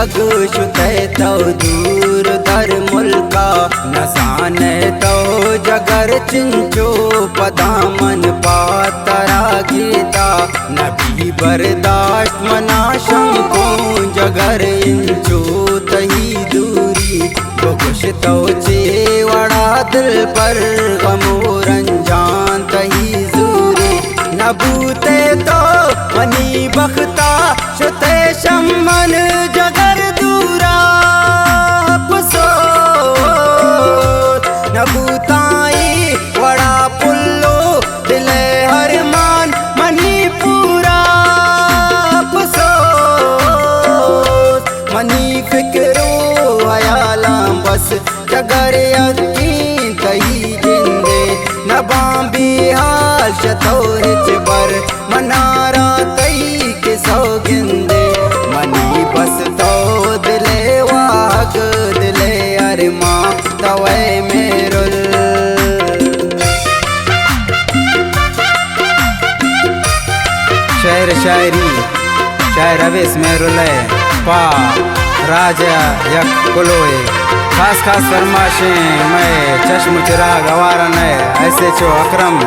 हग शुते तो दूर दर मुल्का न साने तो जगर चिंचो पदामन पातरा गीता नबी बर्दाश्त मना शंको जगर इंचो तही दूरी खुश तो चेवड़ा दिल पर गमोरंजान तही जूरी नबूते तो मनी बख्ता शुते शमन जगर दूरा पुसो नबूताई वड़ा पुल्लो दिले हरमान मनी पूरा पुसो मनी फिक्रो अयालाम बस जगर यकीन तही जिंदे नबां बिहाल शतोरिच बर मनारा तई के सौगिंदे मनी बस तो दिले वाग दिले अरमा तवे मेरुल शेर शायरी शायर अवेस मेरुल पा राजा यक कुलोए खास खास फरमाशें मैं चश्म चिराग गवारन है ऐसे चो अकरम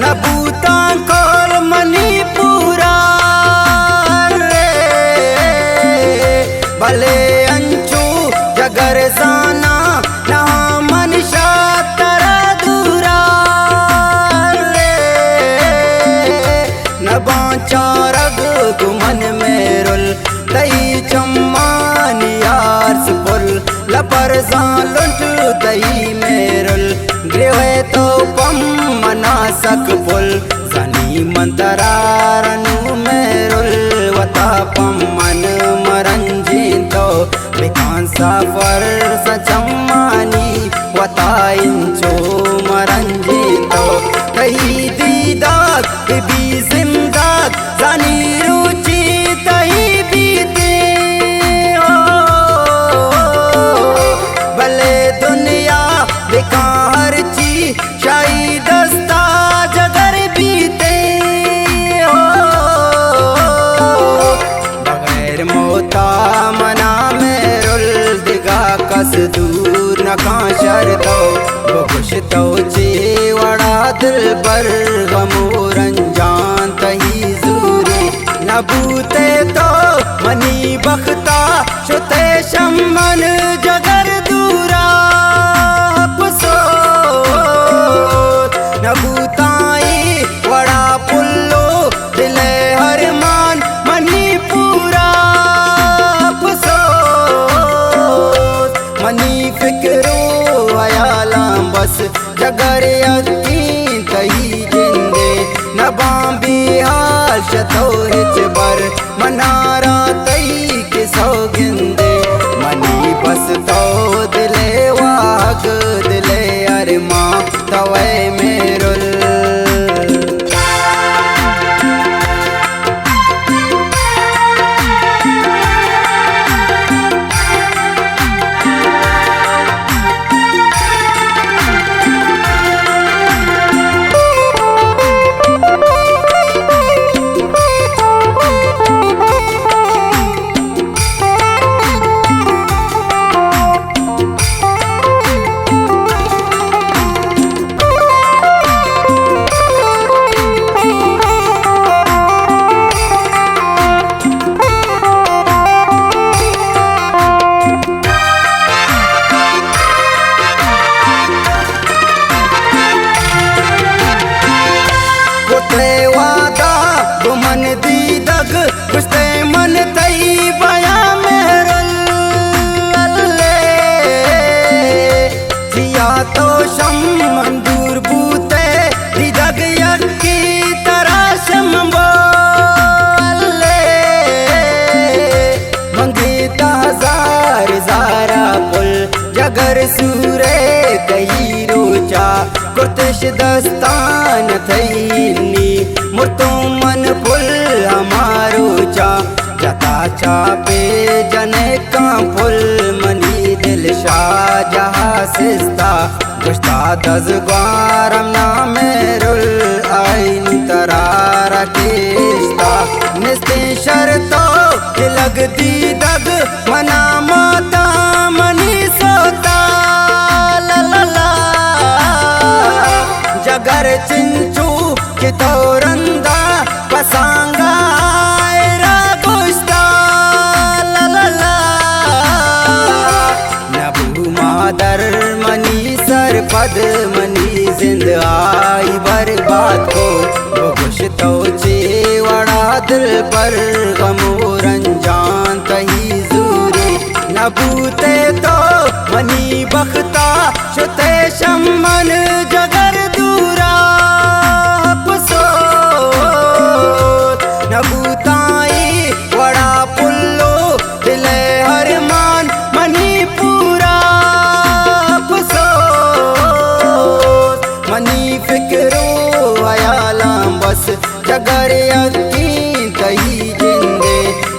नबूता कोल मनी पूरा भले अंचू जगर जाना ना मनशा तरा दूरा न बाचा रग गुमन मेरुल तई चम्मान यार पुल लपर लुंट तई मेरुल गृह तो पम मना सक पुल सनी मंतरारनु मेरुल वता पम मन मरंजी तो विकान सफर सचम्मानी वता इंचो मरंजी तो कही दीदात भी जिंदात जानी रुचि तही बीते भले दुनिया बेकार ची शाही दस्ता जगर बीते बगैर मोता मना मेरुल दिगा कस दूर न काशर तो खुश तो चेवड़ा दिल पर गमोरंजान तही जूरी नबूते तो मनी बख्ता शुते शमन जगर दूरा पुसो नबूताई वड़ा पुल्लो दिले हरमान मनी पूरा पुसो मनी फिक्रो अयालाम बस जगर यकीन तही जिंदे नबां बिहाल शतोरिच बर नगर सूरे तही रोचा कुर्तश दस्तान थईनी मुर्तो मन फुल हमारो चा जता चापे जने का फुल मनी दिल शाह जहाँ सिस्ता गुस्ता दजगारम नामेरुल आईनी तरारा केस्ता निस्ते शर्तो लगती दग मना माता मनी सोता ला ला ला जगर चिंचू के तोरंदा पसांगा दर मनी सर पद मनी जिंद आई बर्बाद को वो खुश तो चेवड़ा दिल पर गमो रंजान तही जूरी न बूते तो मनी बख्ता शुते शमन जगर दूरा पुसो न बूताई वड़ा पुल्लो दिले हरमान मनी पूरा मनी फिक्रो आयालाम बस जगर यकीन तही जिंदे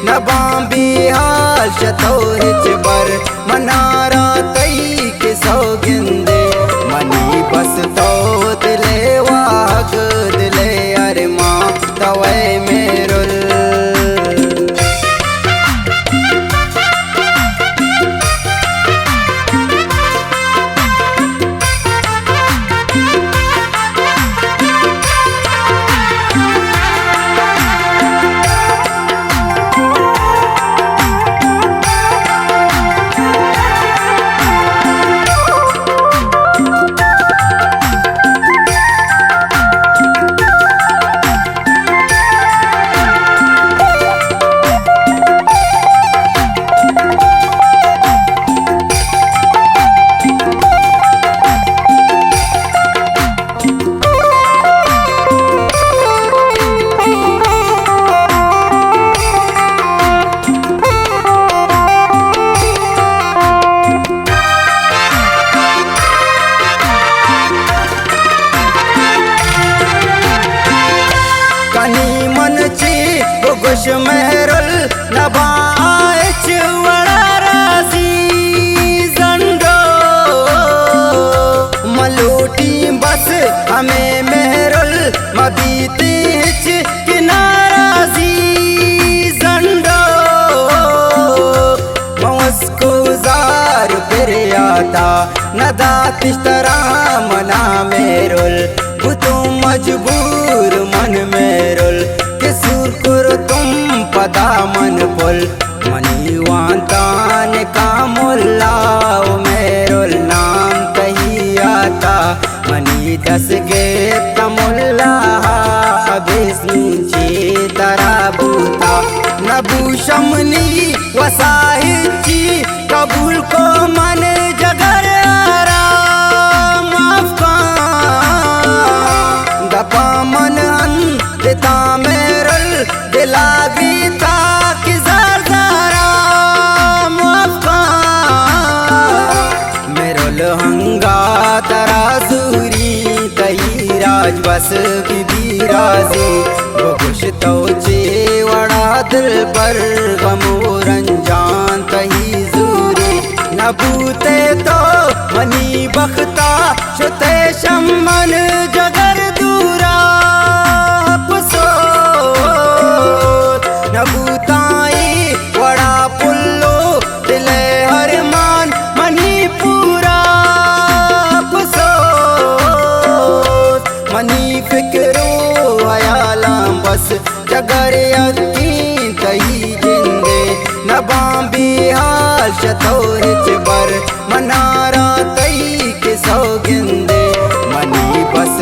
नबां बिहाल शतोरिच बर मनारा तई के सौगिंदे मनी बस तो दिले वाग दिले अरमा तवे मेरुल खुश महरुल नबाच वड़ा राजी जंडो मलोटी बस हमें महरुल मबीतीच किनाराजी जंडो मौसको जार फिर आता नदातिश तरा मना मेरुल तो मजबूर मन मेरुल किसूर करो तुम पदा मन पुल मनी वांतान का मुल्लाओ मेरुल नाम कही आता मनी दस गे तमुल्ला अभिस्नुची तरा बूता नबू शमनी वसाहिची कबूल को मन जगर आराम दपा मन अंता मेरुल दिलागी था कि ज़रज़रा मुफ़्का मेरुल हंगा तराजूरी तही राज बस की राजी वो खुश तो चेवड़ा दिल पर गमो रंजान तही जूरी न बूते तो मनी बख्ता शुते शमन जगर दूरा नबूताई वड़ा पुल्लो दिले हरमान मनी पूरा पुसो मनी फिक्रो आयालाम बस जगर यकीन तही जिंदे नबां बिहाल शतोरिच बर मनारा तई के सौगिंदे मनी बस